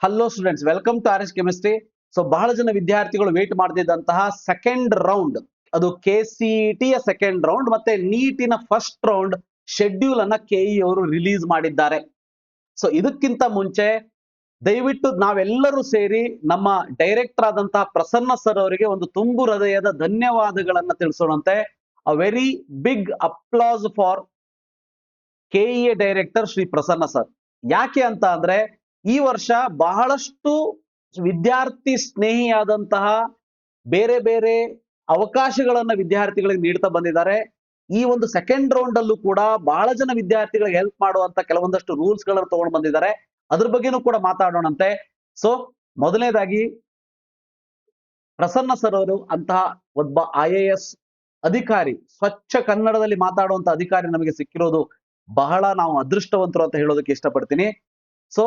Hello students, welcome to R S chemistry. So ಬಹಳ ಜನ ವಿದ್ಯಾರ್ಥಿಗಳು ವೇಟ್ ಮಾಡ್ತಿದ್ದಂತಹ ಸೆಕೆಂಡ್ ರೌಂಡ್, ಅದು KCET ಯ ಸೆಕೆಂಡ್ ರೌಂಡ್ ಮತ್ತೆ ನೀಟಿನ ಫಸ್ಟ್ ರೌಂಡ್ ಶೆಡ್ಯೂಲ್ ಅನ್ನ ಕೆಇ ಅವರು ರಿಲೀಸ್ ಮಾಡಿದ್ದಾರೆ. ಸೊ ಇದಕ್ಕಿಂತ ಮುಂಚೆ ದಯವಿಟ್ಟು ನಾವೆಲ್ಲರೂ ಸೇರಿ ನಮ್ಮ ಡೈರೆಕ್ಟರ್ ಆದಂತಹ ಪ್ರಸನ್ನ ಸರ್ ಅವರಿಗೆ ಒಂದು ತುಂಬು ಹೃದಯದ ಧನ್ಯವಾದಗಳನ್ನ ತಿಳಿಸೋಣಂತೆ. A very big applause for KEA director Shri Prasanna sir. ಯಾಕೆ ಅಂತ ಅಂದ್ರೆ ಈ ವರ್ಷ ಬಹಳಷ್ಟು ವಿದ್ಯಾರ್ಥಿ ಸ್ನೇಹಿಯಾದಂತಹ ಬೇರೆ ಬೇರೆ ಅವಕಾಶಗಳನ್ನ ವಿದ್ಯಾರ್ಥಿಗಳಿಗೆ ನೀಡ್ತಾ ಬಂದಿದ್ದಾರೆ. ಈ ಒಂದು ಸೆಕೆಂಡ್ ರೌಂಡ್ ಅಲ್ಲೂ ಕೂಡ ಬಹಳ ಜನ ವಿದ್ಯಾರ್ಥಿಗಳಿಗೆ ಹೆಲ್ಪ್ ಮಾಡುವಂತ ಕೆಲವೊಂದಷ್ಟು ರೂಲ್ಸ್ ಗಳನ್ನು ತಗೊಂಡು ಬಂದಿದ್ದಾರೆ. ಅದ್ರ ಬಗ್ಗೆನೂ ಕೂಡ ಮಾತಾಡೋಣಂತೆ. ಸೊ ಮೊದಲನೇದಾಗಿ ಪ್ರಸನ್ನ ಸರ್ ಅವರು ಅಂತಹ ಒಬ್ಬ IAS ಅಧಿಕಾರಿ, ಸ್ವಚ್ಛ ಕನ್ನಡದಲ್ಲಿ ಮಾತಾಡುವಂತ ಅಧಿಕಾರಿ ನಮಗೆ ಸಿಕ್ಕಿರೋದು ಬಹಳ ನಾವು ಅದೃಷ್ಟವಂತರು ಅಂತ ಹೇಳೋದಕ್ಕೆ ಇಷ್ಟಪಡ್ತೀನಿ. ಸೊ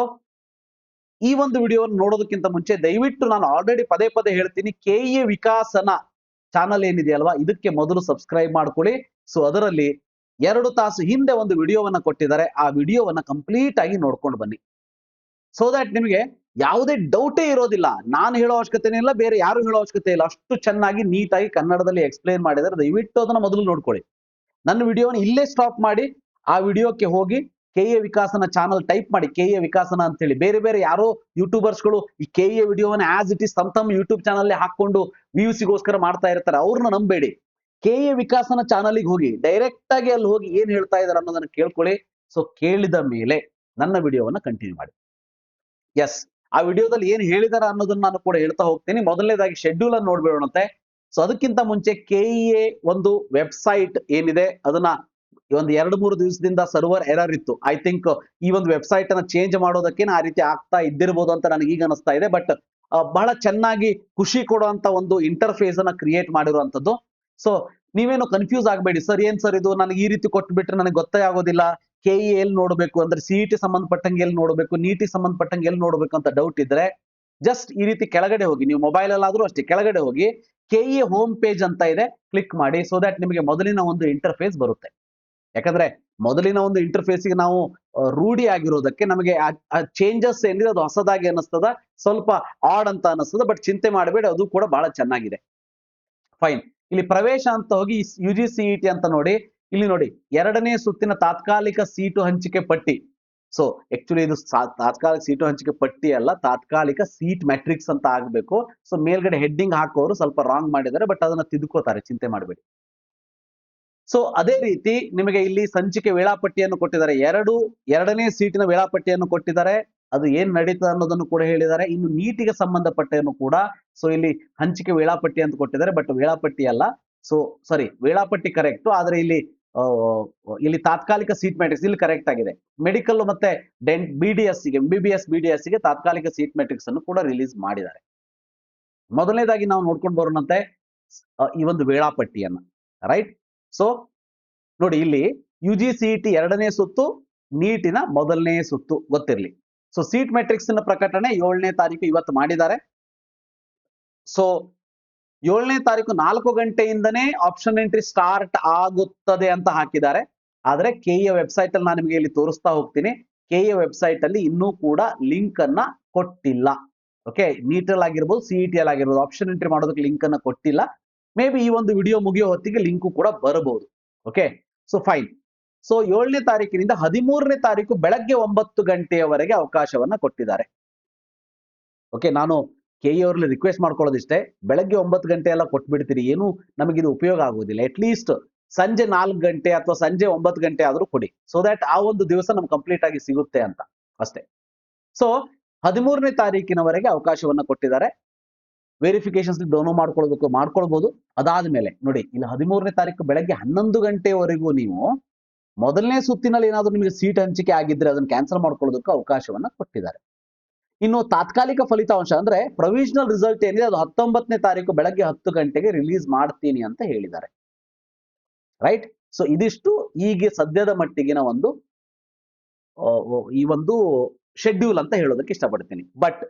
ಈ ಒಂದು ವಿಡಿಯೋವನ್ನು ನೋಡೋದಕ್ಕಿಂತ ಮುಂಚೆ ದಯವಿಟ್ಟು ನಾನು ಆಲ್ರೆಡಿ ಪದೇ ಪದೇ ಹೇಳ್ತೀನಿ, ಕೆಇಎ ವಿಕಾಸನ ಚಾನಲ್ ಏನಿದೆಯಲ್ವಾ, ಇದಕ್ಕೆ ಮೊದಲು ಸಬ್ಸ್ಕ್ರೈಬ್ ಮಾಡ್ಕೊಳ್ಳಿ. ಸೊ ಅದರಲ್ಲಿ 2 ತಾಸು ಹಿಂದೆ ಒಂದು ವಿಡಿಯೋವನ್ನ ಕೊಟ್ಟಿದ್ದಾರೆ, ಆ ವಿಡಿಯೋವನ್ನ ಕಂಪ್ಲೀಟ್ ಆಗಿ ನೋಡ್ಕೊಂಡು ಬನ್ನಿ. ಸೊ ದಟ್ ನಿಮಗೆ ಯಾವುದೇ ಡೌಟೇ ಇರೋದಿಲ್ಲ. ನಾನು ಹೇಳೋ ಅವಶ್ಯಕತೆ ಇಲ್ಲ, ಬೇರೆ ಯಾರು ಹೇಳೋ ಅವಶ್ಯಕತೆ ಇಲ್ಲ. ಅಷ್ಟು ಚೆನ್ನಾಗಿ ನೀಟಾಗಿ ಕನ್ನಡದಲ್ಲಿ ಎಕ್ಸ್ಪ್ಲೇನ್ ಮಾಡಿದ್ದಾರೆ. ದಯವಿಟ್ಟು ಅದನ್ನ ಮೊದಲು ನೋಡ್ಕೊಳ್ಳಿ. ನನ್ನ ವಿಡಿಯೋನ ಇಲ್ಲೇ ಸ್ಟಾಪ್ ಮಾಡಿ ಆ ವಿಡಿಯೋಕ್ಕೆ ಹೋಗಿ ಕೆಇಎ ವಿಕಾಸನ ಚಾನಲ್ ಟೈಪ್ ಮಾಡಿ, ಕೆಇಎ ವಿಕಾಸನ ಅಂತ ಹೇಳಿ. ಬೇರೆ ಬೇರೆ ಯಾರೋ ಯೂಟ್ಯೂಬರ್ಸ್ಗಳು ಈ ಕೆಇಎ ವಿಡಿಯೋವನ್ನ ಆಸ್ ಇಟ್ ಇಸ್ ತಮ್ಮ ಯೂಟ್ಯೂಬ್ ಚಾನಲ್ ಹಾಕೊಂಡು ವ್ಯೂಸ್ಗೋಸ್ಕರ ಮಾಡ್ತಾ ಇರ್ತಾರೆ. ಅವ್ರನ್ನ ನಂಬೇಡಿ. ಕೆಇಎ ವಿಕಾಸನ ಚಾನಲ್ಗೆ ಹೋಗಿ ಡೈರೆಕ್ಟ್ ಆಗಿ ಅಲ್ಲಿ ಹೋಗಿ ಏನ್ ಹೇಳ್ತಾ ಇದಾರೆ ಅನ್ನೋದನ್ನ ಕೇಳ್ಕೊಳ್ಳಿ. ಸೊ ಕೇಳಿದ ಮೇಲೆ ನನ್ನ ವಿಡಿಯೋವನ್ನ ಕಂಟಿನ್ಯೂ ಮಾಡಿ. ಎಸ್, ಆ ವಿಡಿಯೋದಲ್ಲಿ ಏನ್ ಹೇಳಿದಾರ ಅನ್ನೋದನ್ನ ನಾನು ಕೂಡ ಹೇಳ್ತಾ ಹೋಗ್ತೀನಿ. ಮೊದಲನೇದಾಗಿ ಶೆಡ್ಯೂಲ್ ಅನ್ನು ನೋಡ್ಬೇಡಂತೆ. ಸೊ ಅದಕ್ಕಿಂತ ಮುಂಚೆ ಕೆಇಎ ಒಂದು ವೆಬ್ಸೈಟ್ ಏನಿದೆ ಅದನ್ನ ಒಂದು 2-3 ದಿವಸದಿಂದ ಸರ್ವರ್ ಎರರ್ ಇತ್ತು. ಐ ಥಿಂಕ್ ಈ ಒಂದು ವೆಬ್ಸೈಟ್ ಅನ್ನ ಚೇಂಜ್ ಮಾಡೋದಕ್ಕೆ ಆ ರೀತಿ ಆಗ್ತಾ ಇದ್ದಿರಬಹುದು ಅಂತ ನನಗೆ ಈಗ ಅನಿಸ್ತಾ ಇದೆ. ಬಟ್ ಬಹಳ ಚೆನ್ನಾಗಿ ಖುಷಿ ಕೊಡುವಂತ ಒಂದು ಇಂಟರ್ಫೇಸ್ ಅನ್ನ ಕ್ರಿಯೇಟ್ ಮಾಡಿರುವಂತದ್ದು. ಸೊ ನೀವೇನು ಕನ್ಫ್ಯೂಸ್ ಆಗಬೇಡಿ, ಸರ್ ಏನ್ ಸರ್ ಇದು ನನಗೆ ಈ ರೀತಿ ಕೊಟ್ಬಿಟ್ರೆ ನನಗೆ ಗೊತ್ತೇ ಆಗೋದಿಲ್ಲ, ಕೆಇಎ ಎಲ್ಲಿ ನೋಡ್ಬೇಕು ಅಂದ್ರೆ CET ಸಂಬಂಧಪಟ್ಟಂಗೆ ಎಲ್ಲಿ ನೋಡ್ಬೇಕು, ನೀಟಿ ಸಂಬಂಧಪಟ್ಟಂಗೆ ಎಲ್ಲಿ ನೋಡ್ಬೇಕು ಅಂತ ಡೌಟ್ ಇದ್ರೆ ಜಸ್ಟ್ ಈ ರೀತಿ ಕೆಳಗಡೆ ಹೋಗಿ, ನೀವು ಮೊಬೈಲ್ ಅಲ್ಲಾದ್ರೂ ಅಷ್ಟೇ ಕೆಳಗಡೆ ಹೋಗಿ ಕೆಇಎ ಹೋಮ್ ಪೇಜ್ ಅಂತ ಇದೆ, ಕ್ಲಿಕ್ ಮಾಡಿ. ಸೊ ದಟ್ ನಿಮಗೆ ಮೊದಲಿನ ಒಂದು ಇಂಟರ್ಫೇಸ್ ಬರುತ್ತೆ. ಯಾಕಂದ್ರೆ ಮೊದಲಿನ ಒಂದು ಇಂಟರ್ಫೇಸ್ಗೆ ನಾವು ರೂಢಿ ಆಗಿರೋದಕ್ಕೆ ನಮಗೆ ಆ ಚೇಂಜಸ್ ಏನಿದೆ ಅದು ಹೊಸದಾಗಿ ಅನ್ನಿಸ್ತದ, ಸ್ವಲ್ಪ ಆಡ್ ಅಂತ ಅನ್ನಿಸ್ತದ. ಬಟ್ ಚಿಂತೆ ಮಾಡಬೇಡಿ, ಅದು ಕೂಡ ಬಹಳ ಚೆನ್ನಾಗಿದೆ. ಫೈನ್. ಇಲ್ಲಿ ಪ್ರವೇಶ ಅಂತ ಹೋಗಿ UGCET ಅಂತ ನೋಡಿ. ಇಲ್ಲಿ ನೋಡಿ 2ನೇ ಸುತ್ತಿನ ತಾತ್ಕಾಲಿಕ ಸೀಟು ಹಂಚಿಕೆ ಪಟ್ಟಿ. ಸೊ ಆಕ್ಚುಲಿ ಇದು ತಾತ್ಕಾಲಿಕ ಸೀಟು ಹಂಚಿಕೆ ಪಟ್ಟಿ ಅಲ್ಲ, ತಾತ್ಕಾಲಿಕ ಸೀಟ್ ಮ್ಯಾಟ್ರಿಕ್ಸ್ ಅಂತ ಆಗ್ಬೇಕು. ಸೊ ಮೇಲ್ಗಡೆ ಹೆಡ್ಡಿಂಗ್ ಹಾಕೋರು ಸ್ವಲ್ಪ ರಾಂಗ್ ಮಾಡಿದ್ದಾರೆ, ಬಟ್ ಅದನ್ನ ತಿದ್ಕೋತಾರೆ, ಚಿಂತೆ ಮಾಡಬೇಡಿ. ಸೊ ಅದೇ ರೀತಿ ನಿಮಗೆ ಇಲ್ಲಿ ಸಂಚಿಕೆ ವೇಳಾಪಟ್ಟಿಯನ್ನು ಕೊಟ್ಟಿದ್ದಾರೆ. 2ನೇ ಸೀಟಿನ ವೇಳಾಪಟ್ಟಿಯನ್ನು ಕೊಟ್ಟಿದ್ದಾರೆ. ಅದು ಏನ್ ನಡೀತದೆ ಅನ್ನೋದನ್ನು ಕೂಡ ಹೇಳಿದ್ದಾರೆ. ಇನ್ನು ನೀಟಿಗೆ ಸಂಬಂಧಪಟ್ಟನ್ನು ಕೂಡ ಸೊ ಇಲ್ಲಿ ಹಂಚಿಕೆ ವೇಳಾಪಟ್ಟಿ ಅಂತ ಕೊಟ್ಟಿದ್ದಾರೆ, ಬಟ್ ವೇಳಾಪಟ್ಟಿ ಅಲ್ಲ. ಸೊ ಸಾರಿ, ವೇಳಾಪಟ್ಟಿ ಕರೆಕ್ಟ್, ಆದ್ರೆ ಇಲ್ಲಿ ತಾತ್ಕಾಲಿಕ ಸೀಟ್ ಮ್ಯಾಟ್ರಿಕ್ಸ್ ಇಲ್ಲಿ ಕರೆಕ್ಟ್ ಆಗಿದೆ. ಮೆಡಿಕಲ್ ಮತ್ತೆ BDS ಗೆ MBBS BDS ಗೆ ತಾತ್ಕಾಲಿಕ ಸೀಟ್ ಮ್ಯಾಟ್ರಿಕ್ಸ್ ಅನ್ನು ಕೂಡ ರಿಲೀಸ್ ಮಾಡಿದ್ದಾರೆ. ಮೊದಲನೇದಾಗಿ ನಾವು ನೋಡ್ಕೊಂಡು ಬರೋಣಂತೆ ಈ ಒಂದು ವೇಳಾಪಟ್ಟಿಯನ್ನ. ರೈಟ್. ಸೊ ನೋಡಿ, ಇಲ್ಲಿ UGCET 2ನೇ ಸುತ್ತು, ನೀಟಿನ 1ನೇ ಸುತ್ತು ಗೊತ್ತಿರಲಿ. ಸೊ ಸೀಟ್ ಮ್ಯಾಟ್ರಿಕ್ಸ್ ನ ಪ್ರಕಟಣೆ 7ನೇ ತಾರೀಕು ಇವತ್ತು ಮಾಡಿದ್ದಾರೆ. ಸೊ 7ನೇ ತಾರೀಕು 4 ಗಂಟೆಯಿಂದನೇ ಆಪ್ಷನ್ ಎಂಟ್ರಿ ಸ್ಟಾರ್ಟ್ ಆಗುತ್ತದೆ ಅಂತ ಹಾಕಿದ್ದಾರೆ. ಆದ್ರೆ ಕೆಇಎ ವೆಬ್ಸೈಟ್ ಅಲ್ಲಿ ನಾನು ನಿಮಗೆ ಇಲ್ಲಿ ತೋರಿಸ್ತಾ ಹೋಗ್ತೀನಿ. ಕೆಇಎ ವೆಬ್ಸೈಟ್ ಅಲ್ಲಿ ಇನ್ನೂ ಕೂಡ ಲಿಂಕ್ ಅನ್ನ ಕೊಟ್ಟಿಲ್ಲ. ಓಕೆ, ನೀಟಲ್ ಆಗಿರ್ಬೋದು, CET ಅಲ್ಲಿ ಆಗಿರ್ಬೋದು, ಆಪ್ಷನ್ ಎಂಟ್ರಿ ಮಾಡೋದಕ್ಕೆ ಲಿಂಕ್ ಅನ್ನ ಕೊಟ್ಟಿಲ್ಲ. ಮೇ ಬಿ ಈ ಒಂದು ವಿಡಿಯೋ ಮುಗಿಯೋ ಹೊತ್ತಿಗೆ ಲಿಂಕು ಕೂಡ ಬರಬಹುದು. Okay, so fine. ಸೊ 7ನೇ ತಾರೀಕಿನಿಂದ 13ನೇ ತಾರೀಕು ಬೆಳಗ್ಗೆ 9 ಗಂಟೆಯವರೆಗೆ ಅವಕಾಶವನ್ನ ಕೊಟ್ಟಿದ್ದಾರೆ. ಓಕೆ, ನಾನು ಕೆಇಎ ಅವರಲ್ಲಿ ರಿಕ್ವೆಸ್ಟ್ ಮಾಡ್ಕೊಳ್ಳೋದಿಷ್ಟೇ, ಬೆಳಗ್ಗೆ 9 ಗಂಟೆ ಎಲ್ಲ ಕೊಟ್ಬಿಡ್ತೀರಿ, ಏನು ನಮಗಿದು ಉಪಯೋಗ ಆಗೋದಿಲ್ಲ. ಅಟ್ ಲೀಸ್ಟ್ ಸಂಜೆ 4 ಗಂಟೆ ಅಥವಾ ಸಂಜೆ 9 ಗಂಟೆ ಆದ್ರೂ ಕೊಡಿ. ಸೊ ದಟ್ ಆ ಒಂದು ದಿವಸ ನಮ್ಗೆ ಕಂಪ್ಲೀಟ್ ಆಗಿ ಸಿಗುತ್ತೆ ಅಂತ ಅಷ್ಟೇ. ಸೊ 13ನೇ ತಾರೀಕಿನವರೆಗೆ ಅವಕಾಶವನ್ನ ಕೊಟ್ಟಿದ್ದಾರೆ. ವೆರಿಫಿಕೇಶನ್ಸ್ ಡೌನ್ಲೋಡ್ ಮಾಡ್ಕೊಳ್ಬಹುದು. ಅದಾದ್ಮೇಲೆ ನೋಡಿ, ಇಲ್ಲಿ 13ನೇ ತಾರೀಕು ಬೆಳಗ್ಗೆ 11 ಗಂಟೆವರೆಗೂ ನೀವು ಮೊದಲನೇ ಸುತ್ತಿನಲ್ಲಿ ಏನಾದ್ರು ನಿಮಗೆ ಸೀಟ್ ಹಂಚಿಕೆ ಆಗಿದ್ರೆ ಅದನ್ನು ಕ್ಯಾನ್ಸಲ್ ಮಾಡ್ಕೊಳ್ಳೋದಕ್ಕೂ ಅವಕಾಶವನ್ನ ಕೊಟ್ಟಿದ್ದಾರೆ. ಇನ್ನು ತಾತ್ಕಾಲಿಕ ಫಲಿತಾಂಶ ಅಂದ್ರೆ ಪ್ರೊವಿಷನಲ್ ರಿಸಲ್ಟ್ ಏನಿದೆ ಅದು 19ನೇ ತಾರೀಕು ಬೆಳಗ್ಗೆ 10 ಗಂಟೆಗೆ ರಿಲೀಸ್ ಮಾಡ್ತೀನಿ ಅಂತ ಹೇಳಿದ್ದಾರೆ. ರೈಟ್. ಸೊ ಇದಿಷ್ಟು ಈಗ ಸದ್ಯದ ಮಟ್ಟಿಗಿನ ಒಂದು ಈ ಒಂದು ಶೆಡ್ಯೂಲ್ ಅಂತ ಹೇಳೋದಕ್ಕೆ ಇಷ್ಟಪಡ್ತೀನಿ. ಬಟ್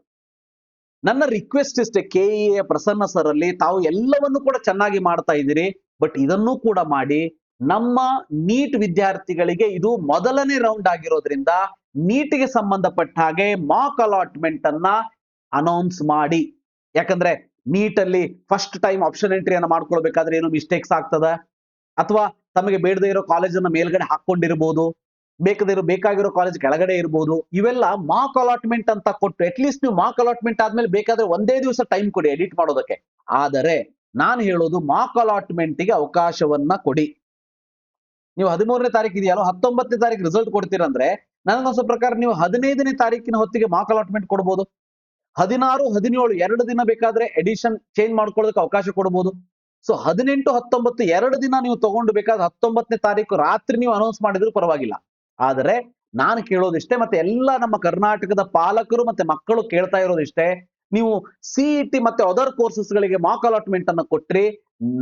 ನನ್ನ ರಿಕ್ವೆಸ್ಟ್ ಇಷ್ಟೇ, ಕೆಇಎ ಪ್ರಸನ್ನ ಸರ್ ಅಲ್ಲಿ ತಾವು ಎಲ್ಲವನ್ನು ಕೂಡ ಚೆನ್ನಾಗಿ ಮಾಡ್ತಾ ಇದ್ದೀರಿ, ಬಟ್ ಇದನ್ನೂ ಕೂಡ ಮಾಡಿ. ನಮ್ಮ ನೀಟ್ ವಿದ್ಯಾರ್ಥಿಗಳಿಗೆ ಇದು ಮೊದಲನೇ ರೌಂಡ್ ಆಗಿರೋದ್ರಿಂದ ನೀಟಿಗೆ ಸಂಬಂಧಪಟ್ಟ ಹಾಗೆ ಮಾಕ್ ಅಲಾಟ್ಮೆಂಟ್ ಅನ್ನ ಅನೌನ್ಸ್ ಮಾಡಿ. ಯಾಕಂದ್ರೆ ನೀಟಲ್ಲಿ ಫಸ್ಟ್ ಟೈಮ್ ಆಪ್ಷನ್ ಎಂಟ್ರಿಯನ್ನ ಮಾಡ್ಕೊಳ್ಬೇಕಾದ್ರೆ ಏನು ಮಿಸ್ಟೇಕ್ಸ್ ಆಗ್ತದ, ಅಥವಾ ತಮಗೆ ಬೇಡದೇ ಇರೋ ಕಾಲೇಜನ್ನ ಮೇಲ್ಗಡೆ ಹಾಕೊಂಡಿರ್ಬೋದು, ಬೇಕಾಗಿರೋ ಕಾಲೇಜ್ ಕೆಳಗಡೆ ಇರ್ಬೋದು. ಇವೆಲ್ಲ ಮಾಕ್ ಅಲಾಟ್ಮೆಂಟ್ ಅಂತ ಕೊಟ್ಟು ಅಟ್ಲೀಸ್ಟ್ ನೀವು ಮಾಕ್ ಅಲಾಟ್ಮೆಂಟ್ ಆದ್ಮೇಲೆ ಬೇಕಾದ್ರೆ ಒಂದೇ ದಿವಸ ಟೈಮ್ ಕೊಡಿ ಎಡಿಟ್ ಮಾಡೋದಕ್ಕೆ. ಆದರೆ ನಾನು ಹೇಳೋದು ಮಾಕ್ ಅಲಾಟ್ಮೆಂಟ್ಗೆ ಅವಕಾಶವನ್ನ ಕೊಡಿ. ನೀವು 13ನೇ ತಾರೀಕು ಇದೆಯಲ್ಲ, 19ನೇ ತಾರೀಕು ರಿಸಲ್ಟ್ ಕೊಡ್ತೀರಂದ್ರೆ ನನಗನ್ಸೋ ಪ್ರಕಾರ ನೀವು 15ನೇ ತಾರೀಕಿನ ಹೊತ್ತಿಗೆ ಮಾಕ್ ಅಲಾಟ್ಮೆಂಟ್ ಕೊಡ್ಬೋದು. 16, 17 2 ದಿನ ಬೇಕಾದ್ರೆ ಎಡಿಷನ್ ಚೇಂಜ್ ಮಾಡ್ಕೊಳ್ಳೋದಕ್ಕೆ ಅವಕಾಶ ಕೊಡಬಹುದು. ಸೊ 18, 19 2 ದಿನ ನೀವು ತಗೊಂಡು ಬೇಕಾದ್ರೆ 19ನೇ ತಾರೀಕು ರಾತ್ರಿ ನೀವು ಅನೌನ್ಸ್ ಮಾಡಿದ್ರು ಪರವಾಗಿಲ್ಲ. ಆದರೆ ನಾನು ಕೇಳೋದಿಷ್ಟೇ, ಮತ್ತೆ ಎಲ್ಲ ನಮ್ಮ ಕರ್ನಾಟಕದ ಪಾಲಕರು ಮತ್ತೆ ಮಕ್ಕಳು ಕೇಳ್ತಾ ಇರೋದಿಷ್ಟೇ, ನೀವು ಸಿಇಟಿ ಮತ್ತೆ ಅದರ್ ಕೋರ್ಸಸ್ ಗಳಿಗೆ ಮಾಕ್ ಅಲಾಟ್ಮೆಂಟ್ ಅನ್ನು ಕೊಟ್ರಿ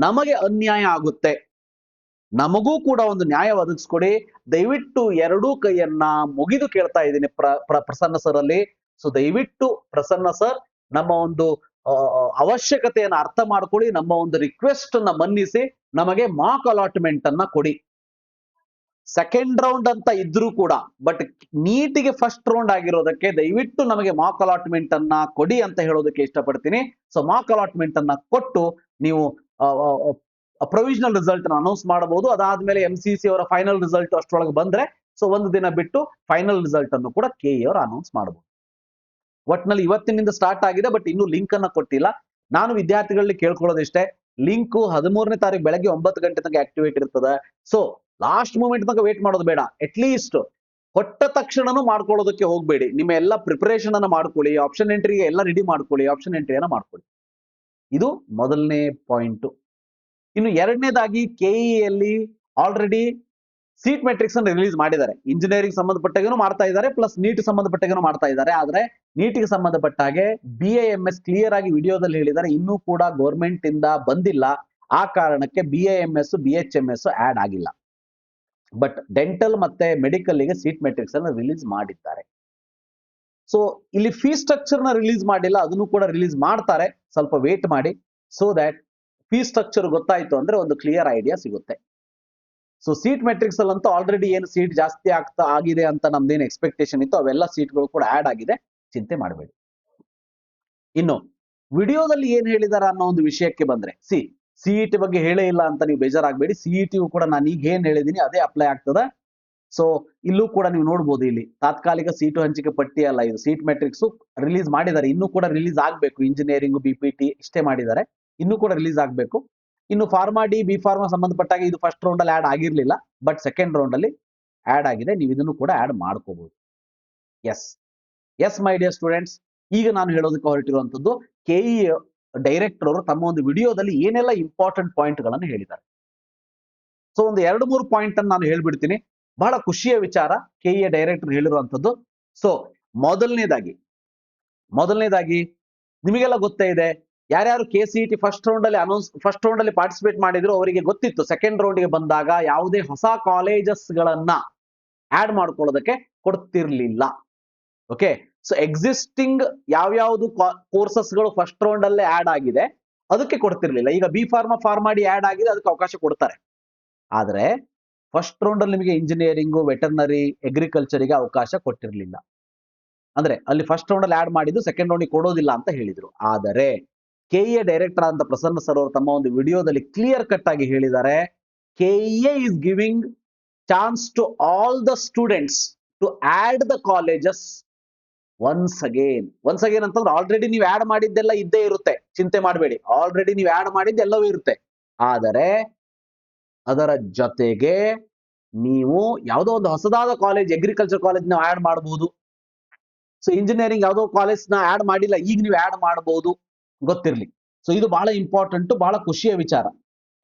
ನಮಗೆ ಅನ್ಯಾಯ ಆಗುತ್ತೆ. ನಮಗೂ ಕೂಡ ಒಂದು ನ್ಯಾಯ ಒದಗಿಸ್ಕೊಡಿ. ದಯವಿಟ್ಟು ಎರಡೂ ಕೈಯನ್ನ ಮುಗಿದು ಕೇಳ್ತಾ ಇದ್ದೀನಿ ಪ್ರಸನ್ನ ಸರ್ ಅಲ್ಲಿ. ಸೊ ದಯವಿಟ್ಟು ಪ್ರಸನ್ನ ಸರ್ ನಮ್ಮ ಒಂದು ಅವಶ್ಯಕತೆಯನ್ನು ಅರ್ಥ ಮಾಡ್ಕೊಳ್ಳಿ, ನಮ್ಮ ಒಂದು ರಿಕ್ವೆಸ್ಟ್ ಅನ್ನ ಮನ್ನಿಸಿ ನಮಗೆ ಮಾಕ್ ಅಲಾಟ್ಮೆಂಟ್ ಅನ್ನ ಕೊಡಿ. ಸೆಕೆಂಡ್ ರೌಂಡ್ ಅಂತ ಇದ್ರೂ ಕೂಡ, ಬಟ್ ನೀಟಿಗೆ ಫಸ್ಟ್ ರೌಂಡ್ ಆಗಿರೋದಕ್ಕೆ ದಯವಿಟ್ಟು ನಮಗೆ ಮಾಕ್ ಅಲಾಟ್ಮೆಂಟ್ ಅನ್ನ ಕೊಡಿ ಅಂತ ಹೇಳೋದಕ್ಕೆ ಇಷ್ಟಪಡ್ತೀನಿ. ಸೊ ಮಾಕ್ ಅಲಾಟ್ಮೆಂಟ್ ಅನ್ನ ಕೊಟ್ಟು ನೀವು ಪ್ರೊವಿಷನಲ್ ರಿಸಲ್ಟ್ ಅನೌನ್ಸ್ ಮಾಡಬಹುದು. ಅದಾದ್ಮೇಲೆ MCC ಅವರ ಫೈನಲ್ ರಿಸಲ್ಟ್ ಅಷ್ಟರೊಳಗೆ ಬಂದ್ರೆ ಸೊ ಒಂದು ದಿನ ಬಿಟ್ಟು ಫೈನಲ್ ರಿಸಲ್ಟ್ ಅನ್ನು ಕೂಡ KE ಅವರು ಅನೌನ್ಸ್ ಮಾಡಬಹುದು. ಒಟ್ನಲ್ಲಿ ಇವತ್ತಿನಿಂದ ಸ್ಟಾರ್ಟ್ ಆಗಿದೆ, ಬಟ್ ಇನ್ನೂ ಲಿಂಕ್ ಅನ್ನ ಕೊಟ್ಟಿಲ್ಲ. ನಾನು ವಿದ್ಯಾರ್ಥಿಗಳಲ್ಲಿ ಕೇಳ್ಕೊಳ್ಳೋದಿಷ್ಟೇ, ಲಿಂಕ್ 13ನೇ ತಾರೀಕು ಬೆಳಗ್ಗೆ 9 ಗಂಟೆ ತನಕ ಆಕ್ಟಿವೇಟ್ ಇರ್ತದೆ. ಸೊ ಲಾಸ್ಟ್ ಮೂಮೆಂಟ್ ತನಕ ವೇಟ್ ಮಾಡೋದು ಬೇಡ. ಅಟ್ಲೀಸ್ಟ್ ಕೊಟ್ಟ ತಕ್ಷಣನೂ ಮಾಡ್ಕೊಳ್ಳೋದಕ್ಕೆ ಹೋಗ್ಬೇಡಿ. ನಿಮ್ಮ ಎಲ್ಲ ಪ್ರಿಪರೇಷನ್ ಅನ್ನ ಮಾಡ್ಕೊಳ್ಳಿ, ಆಪ್ಷನ್ ಎಂಟ್ರಿಗೆ ಎಲ್ಲ ರೆಡಿ ಮಾಡ್ಕೊಳ್ಳಿ, ಆಪ್ಷನ್ ಎಂಟ್ರಿಯನ್ನ ಮಾಡ್ಕೊಳ್ಳಿ. ಇದು ಮೊದಲನೇ ಪಾಯಿಂಟ್. ಇನ್ನು ಎರಡನೇದಾಗಿ KEಯಲ್ಲಿ ಆಲ್ರೆಡಿ ಸೀಟ್ ಮೆಟ್ರಿಕ್ಸ್ ಅನ್ನು ರಿಲೀಸ್ ಮಾಡಿದ್ದಾರೆ. ಇಂಜಿನಿಯರಿಂಗ್ ಸಂಬಂಧಪಟ್ಟಾಗೇನು ಮಾಡ್ತಾ ಇದ್ದಾರೆ, ಪ್ಲಸ್ ನೀಟ್ ಸಂಬಂಧಪಟ್ಟಾಗೇನು ಮಾಡ್ತಾ ಇದ್ದಾರೆ. ಆದ್ರೆ ನೀಟಿಗೆ ಸಂಬಂಧಪಟ್ಟ ಹಾಗೆ BIMS ಕ್ಲಿಯರ್ ಆಗಿ ವಿಡಿಯೋದಲ್ಲಿ ಹೇಳಿದ್ದಾರೆ, ಇನ್ನೂ ಕೂಡ ಗೌರ್ಮೆಂಟ್ ಇಂದ ಬಂದಿಲ್ಲ. ಆ ಕಾರಣಕ್ಕೆ BIMS BHMS ಆಡ್ ಆಗಿಲ್ಲ. ಬಟ್ ಡೆಂಟಲ್ ಮತ್ತೆ ಮೆಡಿಕಲ್ ಗೆ ಸೀಟ್ ಮೆಟ್ರಿಕ್ಸ್ ಅನ್ನು ರಿಲೀಸ್ ಮಾಡಿದ್ದಾರೆ. ಸೊ ಇಲ್ಲಿ ಫೀ ಸ್ಟ್ರಕ್ಚರ್ ನ ರಿಲೀಸ್ ಮಾಡಿಲ್ಲ, ಅದನ್ನು ಕೂಡ ರಿಲೀಸ್ ಮಾಡ್ತಾರೆ. ಸ್ವಲ್ಪ ವೇಟ್ ಮಾಡಿ. ಸೊ ದಟ್ ಫೀ ಸ್ಟ್ರಕ್ಚರ್ ಗೊತ್ತಾಯ್ತು ಅಂದ್ರೆ ಒಂದು ಕ್ಲಿಯರ್ ಐಡಿಯಾ ಸಿಗುತ್ತೆ. ಸೊ ಸೀಟ್ ಮೆಟ್ರಿಕ್ಸ್ ಅಲ್ಲಂತೂ ಆಲ್ರೆಡಿ ಏನು ಸೀಟ್ ಜಾಸ್ತಿ ಆಗಿದೆ ಅಂತ ನಮ್ದೇನು ಎಕ್ಸ್ಪೆಕ್ಟೇಷನ್ ಇತ್ತು ಅವೆಲ್ಲ ಸೀಟ್ಗಳು ಕೂಡ ಆಡ್ ಆಗಿದೆ, ಚಿಂತೆ ಮಾಡಬೇಡಿ. ಇನ್ನು ವಿಡಿಯೋದಲ್ಲಿ ಏನ್ ಹೇಳಿದಾರ ಅನ್ನೋ ಒಂದು ವಿಷಯಕ್ಕೆ ಬಂದ್ರೆ, ಸಿಇಟಿ ಬಗ್ಗೆ ಹೇಳೇ ಇಲ್ಲ ಅಂತ ನೀವು ಬೇಜಾರಾಗಬೇಡಿ. ಸಿಇಟಿಯು ಕೂಡ ನಾನು ಈಗ ಏನ್ ಹೇಳಿದೀನಿ ಅದೇ ಅಪ್ಲೈ ಆಗ್ತದೆ. ಸೊ ಇಲ್ಲೂ ಕೂಡ ನೀವು ನೋಡ್ಬೋದು, ಇಲ್ಲಿ ತಾತ್ಕಾಲಿಕ ಸೀಟು ಹಂಚಿಕೆ ಪಟ್ಟಿ ಅಲ್ಲ, ಇದು ಸೀಟ್ ಮೆಟ್ರಿಕ್ಸ್ ರಿಲೀಸ್ ಮಾಡಿದ್ದಾರೆ. ಇನ್ನೂ ಕೂಡ ರಿಲೀಸ್ ಆಗ್ಬೇಕು. ಇಂಜಿನಿಯರಿಂಗ್ BPT ಇಷ್ಟೇ ಮಾಡಿದ್ದಾರೆ, ಇನ್ನೂ ಕೂಡ ರಿಲೀಸ್ ಆಗ್ಬೇಕು. ಇನ್ನು ಫಾರ್ಮಾ ಡಿ ಬಿ ಫಾರ್ಮಾ ಸಂಬಂಧಪಟ್ಟಾಗ ಇದು ಫಸ್ಟ್ ರೌಂಡ್ ಅಲ್ಲಿ ಆಡ್ ಆಗಿರ್ಲಿಲ್ಲ, ಬಟ್ ಸೆಕೆಂಡ್ ರೌಂಡ್ ಅಲ್ಲಿ ಆಡ್ ಆಗಿದೆ. ನೀವು ಇದನ್ನು ಕೂಡ ಆಡ್ ಮಾಡ್ಕೋಬಹುದು. ಎಸ್ ಮೈ ಡಿಯರ್ ಸ್ಟೂಡೆಂಟ್ಸ್, ಈಗ ನಾನು ಹೇಳೋದಕ್ಕೆ ಹೊರಟಿರುವಂತದ್ದು KE ಡೈರೆಕ್ಟರ್ ಅವರು ತಮ್ಮ ಒಂದು ವಿಡಿಯೋದಲ್ಲಿ ಏನೆಲ್ಲ ಇಂಪಾರ್ಟೆಂಟ್ ಪಾಯಿಂಟ್ ಗಳನ್ನು ಹೇಳಿದ್ದಾರೆ. ಸೊ ಒಂದು 2-3 ಪಾಯಿಂಟ್ ಅನ್ನು ನಾನು ಹೇಳ್ಬಿಡ್ತೀನಿ. ಬಹಳ ಖುಷಿಯ ವಿಚಾರ KE ಡೈರೆಕ್ಟರ್ ಹೇಳಿರುವಂತದ್ದು. ಸೊ ಮೊದಲನೇದಾಗಿ ನಿಮಗೆಲ್ಲ ಗೊತ್ತೇ ಇದೆ, ಯಾರ್ಯಾರು KCET ಫಸ್ಟ್ ರೌಂಡ್ ಅಲ್ಲಿ ಪಾರ್ಟಿಸಿಪೇಟ್ ಮಾಡಿದ್ರು ಅವರಿಗೆ ಗೊತ್ತಿತ್ತು ಸೆಕೆಂಡ್ ರೌಂಡ್ಗೆ ಬಂದಾಗ ಯಾವುದೇ ಹೊಸ ಕಾಲೇಜಸ್ ಗಳನ್ನ ಆಡ್ ಮಾಡ್ಕೊಳ್ಳೋದಕ್ಕೆ ಕೊಡ್ತಿರ್ಲಿಲ್ಲ. ಓಕೆ, ಸೊ ಎಕ್ಸಿಸ್ಟಿಂಗ್ ಯಾವ್ಯಾವ್ದು ಕೋರ್ಸಸ್ ಗಳು ಫಸ್ಟ್ ರೌಂಡ್ ಅಲ್ಲೇ ಆಡ್ ಆಗಿದೆ ಅದಕ್ಕೆ ಕೊಡ್ತಿರ್ಲಿಲ್ಲ. ಈಗ ಬಿ ಫಾರ್ಮಾ ಡಿ ಆಡ್ ಆಗಿದೆ, ಅದಕ್ಕೆ ಅವಕಾಶ ಕೊಡ್ತಾರೆ. ಆದ್ರೆ ಫಸ್ಟ್ ರೌಂಡ್ ಅಲ್ಲಿ ನಿಮಗೆ ಇಂಜಿನಿಯರಿಂಗು, ವೆಟರ್ನರಿ, ಅಗ್ರಿಕಲ್ಚರಿಗೆ ಅವಕಾಶ ಕೊಟ್ಟಿರ್ಲಿಲ್ಲ. ಅಂದ್ರೆ ಅಲ್ಲಿ ಫಸ್ಟ್ ರೌಂಡ್ ಅಲ್ಲಿ ಆಡ್ ಮಾಡಿದ್ದು ಸೆಕೆಂಡ್ ರೌಂಡ್ ಕೊಡೋದಿಲ್ಲ ಅಂತ ಹೇಳಿದ್ರು. ಆದರೆ KE ಡೈರೆಕ್ಟರ್ ಅಂತ ಪ್ರಸನ್ನ ಸರ್ ಅವರು ತಮ್ಮ ಒಂದು ವಿಡಿಯೋದಲ್ಲಿ ಕ್ಲಿಯರ್ ಕಟ್ ಆಗಿ ಹೇಳಿದ್ದಾರೆ, KE is giving chance to all the students to add the colleges once again ಅಂತಂದ್ರೆ ಆಲ್ರೆಡಿ ನೀವು ಆಡ್ ಮಾಡಿದ್ದೆಲ್ಲ ಇದ್ದೇ ಇರುತ್ತೆ, ಚಿಂತೆ ಮಾಡಬೇಡಿ. ಆಲ್ರೆಡಿ ನೀವು ಆಡ್ ಮಾಡಿದ್ದೆಲ್ಲವೂ ಇರುತ್ತೆ. ಆದರೆ ಅದರ ಜೊತೆಗೆ ನೀವು ಯಾವುದೋ ಒಂದು ಹೊಸದಾದ ಕಾಲೇಜ್, ಅಗ್ರಿಕಲ್ಚರ್ ಕಾಲೇಜ್ ನಾವು ಆಡ್ ಮಾಡಬಹುದು. ಸೊ ಇಂಜಿನಿಯರಿಂಗ್ ಯಾವುದೋ ಕಾಲೇಜ್ ನ ಆಡ್ ಮಾಡಿಲ್ಲ, ಈಗ ನೀವು ಆಡ್ ಮಾಡಬಹುದು, ಗೊತ್ತಿರ್ಲಿ. ಸೊ ಇದು ಬಹಳ ಇಂಪಾರ್ಟೆಂಟ್, ಬಹಳ ಖುಷಿಯ ವಿಚಾರ.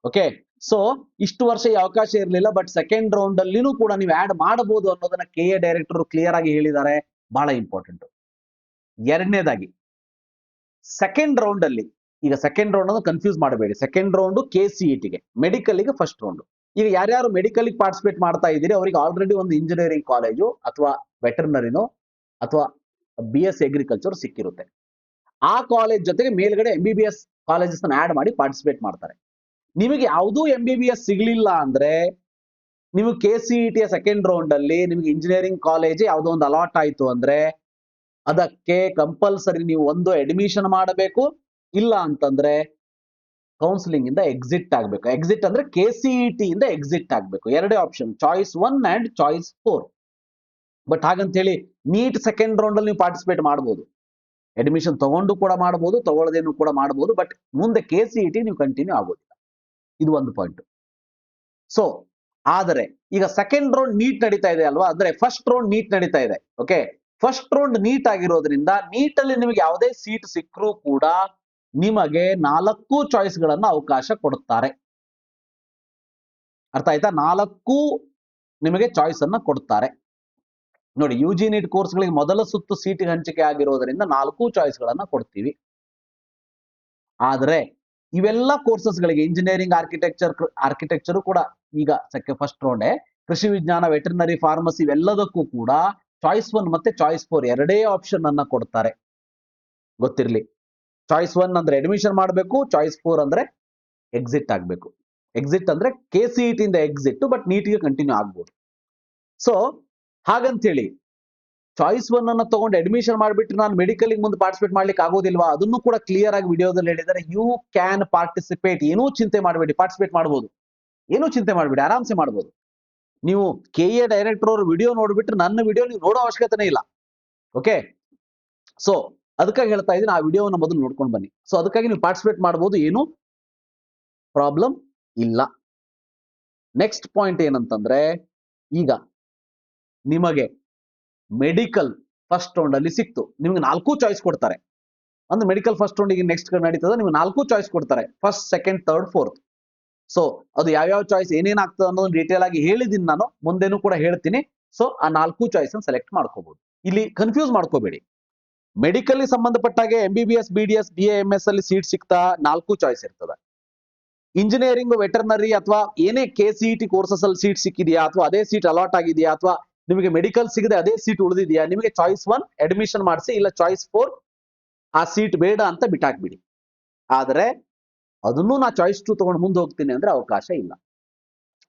ಓಕೆ, ಸೊ ಇಷ್ಟು ವರ್ಷ ಈ ಅವಕಾಶ ಇರಲಿಲ್ಲ, ಬಟ್ ಸೆಕೆಂಡ್ ರೌಂಡ್ ಅಲ್ಲಿನೂ ಕೂಡ ನೀವು ಆಡ್ ಮಾಡಬಹುದು ಅನ್ನೋದನ್ನ KE ಡೈರೆಕ್ಟರ್ ಕ್ಲಿಯರ್ ಆಗಿ ಹೇಳಿದ್ದಾರೆ. ಬಹಳ ಇಂಪಾರ್ಟೆಂಟ್. ಎರಡನೇದಾಗಿ ಸೆಕೆಂಡ್ ರೌಂಡ್ ಅಲ್ಲಿ, ಈಗ ಸೆಕೆಂಡ್ ರೌಂಡ್ ಅನ್ನು ಕನ್ಫ್ಯೂಸ್ ಮಾಡಬೇಡಿ. ಸೆಕೆಂಡ್ ರೌಂಡ್ KCETಗೆ, ಮೆಡಿಕಲ್ಗೆ ಫಸ್ಟ್ ರೌಂಡ್. ಈಗ ಯಾರ್ಯಾರು ಮೆಡಿಕಲ್ ಪಾರ್ಟಿಸಿಪೇಟ್ ಮಾಡ್ತಾ ಇದ್ದೀರಿ ಅವರಿಗೆ ಆಲ್ರೆಡಿ ಒಂದು ಇಂಜಿನಿಯರಿಂಗ್ ಕಾಲೇಜು ಅಥವಾ ವೆಟರ್ನರಿನೋ ಅಥವಾ BSc ಅಗ್ರಿಕಲ್ಚರ್ ಸಿಕ್ಕಿರುತ್ತೆ. ಆ ಕಾಲೇಜ್ ಜೊತೆಗೆ ಮೇಲ್ಗಡೆ MBBS ಕಾಲೇಜಸ್ ಆಡ್ ಮಾಡಿ ಪಾರ್ಟಿಸಿಪೇಟ್ ಮಾಡ್ತಾರೆ. ನಿಮಗೆ ಯಾವುದೂ MBBS ಸಿಗ್ಲಿಲ್ಲ ಅಂದ್ರೆ ನೀವು KCET ಸೆಕೆಂಡ್ ರೌಂಡ್ ಅಲ್ಲಿ ನಿಮ್ಗೆ ಇಂಜಿನಿಯರಿಂಗ್ ಕಾಲೇಜ್ ಯಾವುದೋ ಒಂದು ಅಲಾಟ್ ಆಯ್ತು ಅಂದ್ರೆ ಅದಕ್ಕೆ ಕಂಪಲ್ಸರಿ ನೀವು ಒಂದು ಅಡ್ಮಿಷನ್ ಮಾಡಬೇಕು, ಇಲ್ಲ ಅಂತಂದ್ರೆ ಕೌನ್ಸಿಲಿಂಗ್ ಇಂದ ಎಕ್ಸಿಟ್ ಆಗ್ಬೇಕು. ಎಕ್ಸಿಟ್ ಅಂದ್ರೆ KCET ಇಂದ ಎಕ್ಸಿಟ್ ಆಗ್ಬೇಕು. ಎರಡೇ option, choice 1 and choice 4. But ಹಾಗಂತ ಹೇಳಿ ನೀಟ್ ಸೆಕೆಂಡ್ ರೌಂಡ್ ಅಲ್ಲಿ ನೀವು ಪಾರ್ಟಿಸಿಪೇಟ್ ಮಾಡಬಹುದು, ಅಡ್ಮಿಷನ್ ತಗೊಂಡು ಕೂಡ ಮಾಡಬಹುದು, ತಗೊಳ್ಳದೇನು ಕೂಡ ಮಾಡಬಹುದು. ಬಟ್ ಮುಂದೆ KCET ನೀವು ಕಂಟಿನ್ಯೂ ಆಗೋದಿಲ್ಲ. ಇದು ಒಂದು ಪಾಯಿಂಟ್. ಸೊ ಆದರೆ ಈಗ ಸೆಕೆಂಡ್ ರೌಂಡ್ ನೀಟ್ ನಡೀತಾ ಇದೆ ಅಲ್ವಾ, ಅಂದ್ರೆ ಫಸ್ಟ್ ರೌಂಡ್ ನೀಟ್ ನಡೀತಾ ಇದೆ. ಓಕೆ, ಫಸ್ಟ್ ರೌಂಡ್ ನೀಟ್ ಆಗಿರೋದ್ರಿಂದ ನೀಟ್ ಅಲ್ಲಿ ನಿಮಗೆ ಯಾವುದೇ ಸೀಟ್ ಸಿಕ್ಕರೂ ಕೂಡ ನಿಮಗೆ 4 ಚಾಯ್ಸ್ ಗಳನ್ನ ಅವಕಾಶ ಕೊಡುತ್ತಾರೆ. ಅರ್ಥ ಆಯ್ತಾ? 4 ನಿಮಗೆ ಚಾಯ್ಸ್ ಅನ್ನ ಕೊಡ್ತಾರೆ. ನೋಡಿ, UG ನೀಟ್ ಕೋರ್ಸ್ಗಳಿಗೆ ಮೊದಲ ಸುತ್ತು ಸೀಟ್ ಹಂಚಿಕೆ ಆಗಿರೋದ್ರಿಂದ 4 ಚಾಯ್ಸ್ ಗಳನ್ನ ಕೊಡ್ತೀವಿ. ಆದ್ರೆ ಇವೆಲ್ಲ ಕೋರ್ಸಸ್ಗಳಿಗೆ ಇಂಜಿನಿಯರಿಂಗ್, ಆರ್ಕಿಟೆಕ್ಚರ್ ಕೂಡ ಈಗ ಫಸ್ಟ್ ರೌಂಡ್, ಕೃಷಿ ವಿಜ್ಞಾನ, ವೆಟರ್ನರಿ, ಫಾರ್ಮಸಿ ಇವೆಲ್ಲದಕ್ಕೂ ಕೂಡ ಚಾಯ್ಸ್ 1 ಮತ್ತೆ ಚಾಯ್ಸ್ 4 ಎರಡೇ ಆಪ್ಷನ್ ಅನ್ನ ಕೊಡ್ತಾರೆ. ಗೊತ್ತಿರಲಿ, ಚಾಯ್ಸ್ 1 ಅಂದ್ರೆ ಅಡ್ಮಿಷನ್ ಮಾಡಬೇಕು, ಚಾಯ್ಸ್ 4 ಅಂದ್ರೆ ಎಕ್ಸಿಟ್ ಆಗ್ಬೇಕು. ಎಕ್ಸಿಟ್ ಅಂದ್ರೆ KCET ಇಂದ ಎಕ್ಸಿಟ್, ಬಟ್ ನೀಟ್ಗೆ ಕಂಟಿನ್ಯೂ ಆಗ್ಬೋದು. ಸೊ ಹಾಗಂತೇಳಿ ಚಾಯ್ಸ್ 1 ಅನ್ನ ತಗೊಂಡು ಅಡ್ಮಿಷನ್ ಮಾಡಿಬಿಟ್ಟು ನಾನು ಮೆಡಿಕಲ್ ಮುಂದೆ ಪಾರ್ಟಿಸಿಪೇಟ್ ಮಾಡ್ಲಿಕ್ಕೆ ಆಗೋದಿಲ್ವಾ? ಅದನ್ನು ಕೂಡ ಕ್ಲಿಯರ್ ಆಗಿ ವಿಡಿಯೋದಲ್ಲಿ ಹೇಳಿದ್ದಾರೆ. ಯು ಕ್ಯಾನ್ ಪಾರ್ಟಿಸಿಪೇಟ್, ಏನೂ ಚಿಂತೆ ಮಾಡಬೇಡಿ, ಪಾರ್ಟಿಸಿಪೇಟ್ ಮಾಡಬಹುದು, ಏನೂ ಚಿಂತೆ ಮಾಡಬೇಡಿ, ಆರಾಮ್ಸೆ ಮಾಡಬಹುದು. ನೀವು KA ಡೈರೆಕ್ಟರ್ ಅವ್ರ ವಿಡಿಯೋ ನೋಡ್ಬಿಟ್ರೆ ನನ್ನ ವಿಡಿಯೋ ನೀವು ನೋಡೋ ಅವಶ್ಯಕತೆನೇ ಇಲ್ಲ. ಓಕೆ, ಸೊ ಅದಕ್ಕಾಗಿ ಹೇಳ್ತಾ ಇದ್ದೀನಿ, ಆ ವಿಡಿಯೋವನ್ನು ಮೊದಲು ನೋಡ್ಕೊಂಡು ಬನ್ನಿ. ಸೊ ಅದಕ್ಕಾಗಿ ನೀವು ಪಾರ್ಟಿಸಿಪೇಟ್ ಮಾಡಬಹುದು, ಏನು ಪ್ರಾಬ್ಲಮ್ ಇಲ್ಲ. ನೆಕ್ಸ್ಟ್ ಪಾಯಿಂಟ್ ಏನಂತಂದ್ರೆ, ಈಗ ನಿಮಗೆ ಮೆಡಿಕಲ್ ಫಸ್ಟ್ ರೌಂಡ್ ಅಲ್ಲಿ ಸಿಕ್ತು, ನಿಮ್ಗೆ 4 ಚಾಯ್ಸ್ ಕೊಡ್ತಾರೆ. ಅಂದ್ರೆ ಮೆಡಿಕಲ್ ಫಸ್ಟ್ ರೌಂಡ್ ನೆಕ್ಸ್ಟ್ ನಡೀತದೆ, ನಿಮ್ಗೆ 4 ಚಾಯ್ಸ್ ಕೊಡ್ತಾರೆ, first, second, third, fourth. So ಅದು ಯಾವ್ಯಾವ ಚಾಯ್ಸ್ ಏನೇನಾಗ್ತದೆ ಅನ್ನೋದು ಡೀಟೇಲ್ ಆಗಿ ಹೇಳಿದ್ದೀನಿ ನಾನು, ಮುಂದೆನೂ ಕೂಡ ಹೇಳ್ತೀನಿ. ಸೊ ಆ 4 ಚಾಯ್ಸ್ ಸೆಲೆಕ್ಟ್ ಮಾಡ್ಕೋಬಹುದು. ಇಲ್ಲಿ ಕನ್ಫ್ಯೂಸ್ ಮಾಡ್ಕೋಬೇಡಿ. ಮೆಡಿಕಲ್ ಸಂಬಂಧಪಟ್ಟಾಗೆ MBBS, BDS, BA, MS ಅಲ್ಲಿ ಸೀಟ್ ಸಿಗ್ತಾ 4 ಚಾಯ್ಸ್ ಇರ್ತದೆ. ಇಂಜಿನಿಯರಿಂಗ್, ವೆಟರ್ನರಿ ಅಥವಾ ಏನೇ KCET ಕೋರ್ಸಸ್ ಅಲ್ಲಿ ಸೀಟ್ ಸಿಕ್ಕಿದೆಯಾ, ಅಥವಾ ಅದೇ ಸೀಟ್ ಅಲಾಟ್ ಆಗಿದೆಯಾ, ಅಥವಾ ನಿಮಗೆ ಮೆಡಿಕಲ್ ಸಿಗದೆ ಅದೇ ಸೀಟ್ ಉಳಿದಿದೆಯಾ, ನಿಮಗೆ ಚಾಯ್ಸ್ 1 ಅಡ್ಮಿಷನ್ ಮಾಡಿಸಿ, ಇಲ್ಲ ಚಾಯ್ಸ್ 4 ಆ ಸೀಟ್ ಬೇಡ ಅಂತ ಬಿಟ್ಟಾಕ್ಬಿಡಿ. ಆದ್ರೆ ಅದನ್ನು ನಾ ಚಾಯ್ಸ್ 2 ತಗೊಂಡು ಮುಂದೆ ಹೋಗ್ತೀನಿ ಅಂದ್ರೆ ಅವಕಾಶ ಇಲ್ಲ.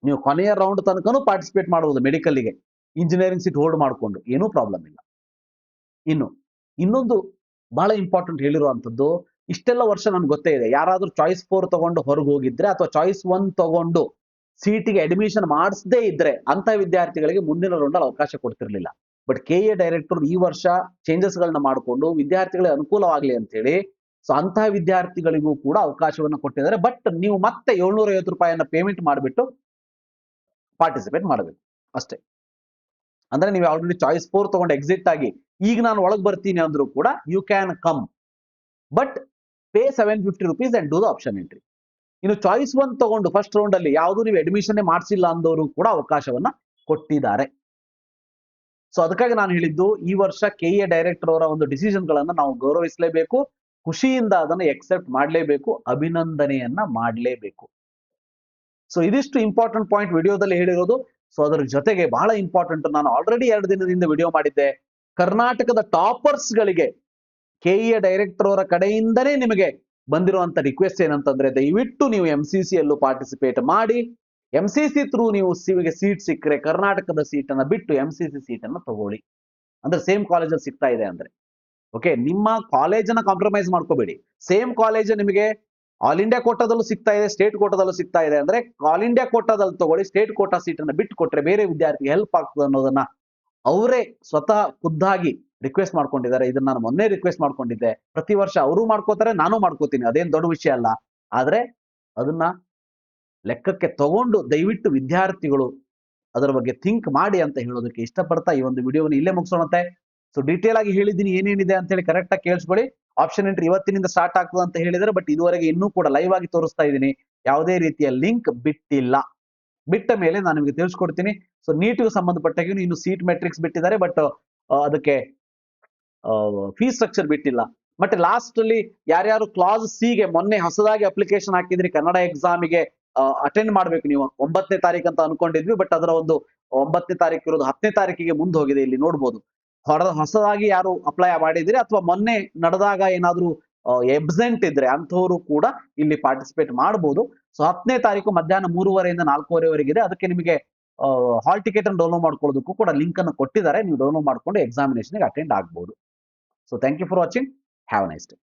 ನೀವು ಕೊನೆಯ ರೌಂಡ್ ತನಕನೂ ಪಾರ್ಟಿಸಿಪೇಟ್ ಮಾಡಬಹುದು ಮೆಡಿಕಲ್ಗೆ, ಇಂಜಿನಿಯರಿಂಗ್ ಸೀಟ್ ಹೋಲ್ಡ್ ಮಾಡಿಕೊಂಡು, ಏನೂ ಪ್ರಾಬ್ಲಮ್ ಇಲ್ಲ. ಇನ್ನೊಂದು ಬಹಳ ಇಂಪಾರ್ಟೆಂಟ್ ಹೇಳಿರುವಂತದ್ದು, ಇಷ್ಟೆಲ್ಲ ವರ್ಷ ನನ್ಗೆ ಗೊತ್ತೇ ಇದೆ, ಯಾರಾದ್ರೂ ಚಾಯ್ಸ್ 4 ತಗೊಂಡು ಹೊರಗೆ ಹೋಗಿದ್ರೆ ಅಥವಾ ಚಾಯ್ಸ್ 1 ತಗೊಂಡು ಸೀಟಿಗೆ ಅಡ್ಮಿಷನ್ ಮಾಡಿಸದೇ ಇದ್ರೆ ಅಂತ ವಿದ್ಯಾರ್ಥಿಗಳಿಗೆ ಮುಂದಿನ ರೌಂಡ್ ಅಲ್ಲಿ ಅವಕಾಶ ಕೊಡ್ತಿರ್ಲಿಲ್ಲ. ಬಟ್ KA ಡೈರೆಕ್ಟರ್ ಈ ವರ್ಷ ಚೇಂಜಸ್ ಗಳನ್ನ ಮಾಡಿಕೊಂಡು ವಿದ್ಯಾರ್ಥಿಗಳಿಗೆ ಅನುಕೂಲವಾಗಲಿ ಅಂತ ಹೇಳಿ, ಸೊ ಅಂತಹ ವಿದ್ಯಾರ್ಥಿಗಳಿಗೂ ಕೂಡ ಅವಕಾಶವನ್ನು ಕೊಟ್ಟಿದ್ದಾರೆ. ಬಟ್ ನೀವು ಮತ್ತೆ 750 ರೂಪಾಯಿಯನ್ನ ಪೇಮೆಂಟ್ ಮಾಡಿಬಿಟ್ಟು ಪಾರ್ಟಿಸಿಪೇಟ್ ಮಾಡಬೇಕು ಅಷ್ಟೇ. ಅಂದ್ರೆ ನೀವು ಆಲ್ರೆಡಿ ಚಾಯ್ಸ್ 4 ತಗೊಂಡು ಎಕ್ಸಿಟ್ ಆಗಿ ಈಗ ನಾನು ಒಳಗೆ ಬರ್ತೀನಿ ಅಂದ್ರೂ ಕೂಡ you can come, but pay 750 rupees and do the option entry. ಇನ್ನು ಚಾಯ್ಸ್ 1 ತಗೊಂಡು ಫಸ್ಟ್ ರೌಂಡ್ ಅಲ್ಲಿ ಯಾವುದು ನೀವು ಅಡ್ಮಿಷನ್ ಮಾಡಿಸಿಲ್ಲ ಅಂದವರು ಕೂಡ ಅವಕಾಶವನ್ನ ಕೊಟ್ಟಿದ್ದಾರೆ. ಸೊ ಅದಕ್ಕಾಗಿ ನಾನು ಹೇಳಿದ್ದು, ಈ ವರ್ಷ KA ಡೈರೆಕ್ಟರ್ ಅವರ ಒಂದು ಡಿಸಿಷನ್ ಗಳನ್ನ ನಾವು ಗೌರವಿಸಲೇಬೇಕು, ಖುಷಿಯಿಂದ ಅದನ್ನು ಎಕ್ಸೆಪ್ಟ್ ಮಾಡಲೇಬೇಕು, ಅಭಿನಂದನೆಯನ್ನ ಮಾಡಲೇಬೇಕು. ಸೊ ಇದಿಷ್ಟು ಇಂಪಾರ್ಟೆಂಟ್ ಪಾಯಿಂಟ್ ವಿಡಿಯೋದಲ್ಲಿ ಹೇಳಿರೋದು. ಸೊ ಅದರ ಜೊತೆಗೆ ಬಹಳ ಇಂಪಾರ್ಟೆಂಟ್, ನಾನು ಆಲ್ರೆಡಿ 2 ದಿನದಿಂದ ವಿಡಿಯೋ ಮಾಡಿದ್ದೆ, ಕರ್ನಾಟಕದ ಟಾಪರ್ಸ್ ಗಳಿಗೆ KA ಡೈರೆಕ್ಟರ್ ಅವರ ಕಡೆಯಿಂದನೇ ನಿಮಗೆ ಬಂದಿರುವಂತ ರಿಕ್ವೆಸ್ಟ್ ಏನಂತಂದ್ರೆ, ದಯವಿಟ್ಟು ನೀವು MCC ಯಲ್ಲೂ ಪಾರ್ಟಿಸಿಪೇಟ್ ಮಾಡಿ. MCC ಥ್ರೂ ನೀವು ಸೀಟ್ ಸಿಕ್ಕರೆ ಕರ್ನಾಟಕದ ಸೀಟನ್ನ ಬಿಟ್ಟು MCC ಸೀಟನ್ನು ತಗೊಳ್ಳಿ. ಅಂದ್ರೆ ಸೇಮ್ ಕಾಲೇಜಲ್ಲಿ ಸಿಗ್ತಾ ಇದೆ ಅಂದ್ರೆ. ಓಕೆ, ನಿಮ್ಮ ಕಾಲೇಜನ್ನ ಕಾಂಪ್ರಮೈಸ್ ಮಾಡ್ಕೋಬೇಡಿ. ಸೇಮ್ ಕಾಲೇಜ್ ನಿಮಗೆ ಆಲ್ ಇಂಡಿಯಾ ಕೋಟಾದಲ್ಲೂ ಸಿಗ್ತಾ ಇದೆ, ಸ್ಟೇಟ್ ಕೋಟಾದಲ್ಲೂ ಸಿಗ್ತಾ ಇದೆ ಅಂದ್ರೆ ಆಲ್ ಇಂಡಿಯಾ ಕೋಟಾದಲ್ಲಿ ತಗೊಳ್ಳಿ, ಸ್ಟೇಟ್ ಕೋಟಾ ಸೀಟನ್ನು ಬಿಟ್ಟು ಕೊಟ್ರೆ ಬೇರೆ ವಿದ್ಯಾರ್ಥಿಗೆ ಹೆಲ್ಪ್ ಆಗ್ತದೆ ಅನ್ನೋದನ್ನ ಅವರೇ ಸ್ವತಃ ಖುದ್ದಾಗಿ ರಿಕ್ವೆಸ್ಟ್ ಮಾಡ್ಕೊಂಡಿದ್ದಾರೆ. ಇದನ್ನ ನಾನು ಮೊನ್ನೆ ರಿಕ್ವೆಸ್ಟ್ ಮಾಡ್ಕೊಂಡಿದ್ದೆ. ಪ್ರತಿ ವರ್ಷ ಅವರು ಮಾಡ್ಕೋತಾರೆ, ನಾನು ಮಾಡ್ಕೋತೀನಿ, ಅದೇನ್ ದೊಡ್ಡ ವಿಷಯ ಅಲ್ಲ. ಆದ್ರೆ ಅದನ್ನ ಲೆಕ್ಕಕ್ಕೆ ತಗೊಂಡು ದಯವಿಟ್ಟು ವಿದ್ಯಾರ್ಥಿಗಳು ಅದರ ಬಗ್ಗೆ ಥಿಂಕ್ ಮಾಡಿ ಅಂತ ಹೇಳೋದಕ್ಕೆ ಇಷ್ಟಪಡ್ತಾ ಈ ಒಂದು ವಿಡಿಯೋವನ್ನು ಇಲ್ಲೇ ಮುಗಿಸೋಣಂತೆ. ಸೊ ಡೀಟೇಲ್ ಆಗಿ ಹೇಳಿದ್ದೀನಿ ಏನೇನಿದೆ ಅಂತ ಹೇಳಿ ಕರೆಕ್ಟ್ ಆಗಿ ಕೇಳಿಸ್ಕೊಳ್ಳಿ. ಆಪ್ಷನ್ ಎಂಟ್ರಿ ಇವತ್ತಿನಿಂದ ಸ್ಟಾರ್ಟ್ ಆಗ್ತದೆ ಅಂತ ಹೇಳಿದರೆ, ಬಟ್ ಇದುವರೆಗೆ ಇನ್ನೂ ಕೂಡ ಲೈವ್ ಆಗಿ ತೋರಿಸ್ತಾ ಇದ್ದೀನಿ, ಯಾವುದೇ ರೀತಿಯ ಲಿಂಕ್ ಬಿಟ್ಟಿಲ್ಲ. ಬಿಟ್ಟ ಮೇಲೆ ನಾನು ನಿಮಗೆ ತಿಳಿಸ್ಕೊಡ್ತೀನಿ. ಸೊ ನೀಟ್ಗೆ ಸಂಬಂಧಪಟ್ಟಾಗ ಇನ್ನು ಸೀಟ್ ಮೆಟ್ರಿಕ್ಸ್ ಬಿಟ್ಟಿದ್ದಾರೆ, ಬಟ್ ಅದಕ್ಕೆ ಫೀಸ್ ಸ್ಟ್ರಕ್ಚರ್ ಬಿಟ್ಟಿಲ್ಲ. ಮತ್ತೆ ಲಾಸ್ಟ್ ಅಲ್ಲಿ ಯಾರ್ಯಾರು ಕ್ಲಾಸ್ ಸಿ ಗೆ ಮೊನ್ನೆ ಹೊಸದಾಗಿ ಅಪ್ಲಿಕೇಶನ್ ಹಾಕಿದ್ರಿ ಕನ್ನಡ ಎಕ್ಸಾಮಿಗೆ ಅಟೆಂಡ್ ಮಾಡ್ಬೇಕು ನೀವು, 9ನೇ ತಾರೀಕು ಅಂತ ಅನ್ಕೊಂಡಿದ್ವಿ, ಬಟ್ ಅದರ ಒಂದು 9ನೇ ತಾರೀಕು ಇರೋದು 10ನೇ ತಾರೀಕಿಗೆ ಮುಂದೆ ಹೋಗಿದೆ. ಇಲ್ಲಿ ನೋಡ್ಬೋದು, ಹೊಸದಾಗಿ ಯಾರು ಅಪ್ಲೈ ಮಾಡಿದ್ರಿ ಅಥವಾ ಮೊನ್ನೆ ನಡೆದಾಗ ಏನಾದ್ರು ಎಬ್ಸೆಂಟ್ ಇದ್ರೆ ಅಂಥವರು ಕೂಡ ಇಲ್ಲಿ ಪಾರ್ಟಿಸಿಪೇಟ್ ಮಾಡಬಹುದು. ಸೊ 10ನೇ ತಾರೀಕು ಮಧ್ಯಾಹ್ನ 3:30 ಇಂದ 4:30 ವರೆಗಿದೆ. ಅದಕ್ಕೆ ನಿಮಗೆ ಹಾಲ್ ಟಿಕೆಟ್ ಅನ್ನು ಡೌನ್ಲೋಡ್ ಮಾಡ್ಕೊಳ್ಳೋದಕ್ಕೂ ಕೂಡ ಲಿಂಕ್ ಅನ್ನು ಕೊಟ್ಟಿದ್ದಾರೆ. ನೀವು ಡೌನ್ಲೋಡ್ ಮಾಡ್ಕೊಂಡು ಎಕ್ಸಾಮಿನೇಷನ್ಗೆ ಅಟೆಂಡ್ ಆಗ್ಬೋದು. So thank you for watching. Have a nice day.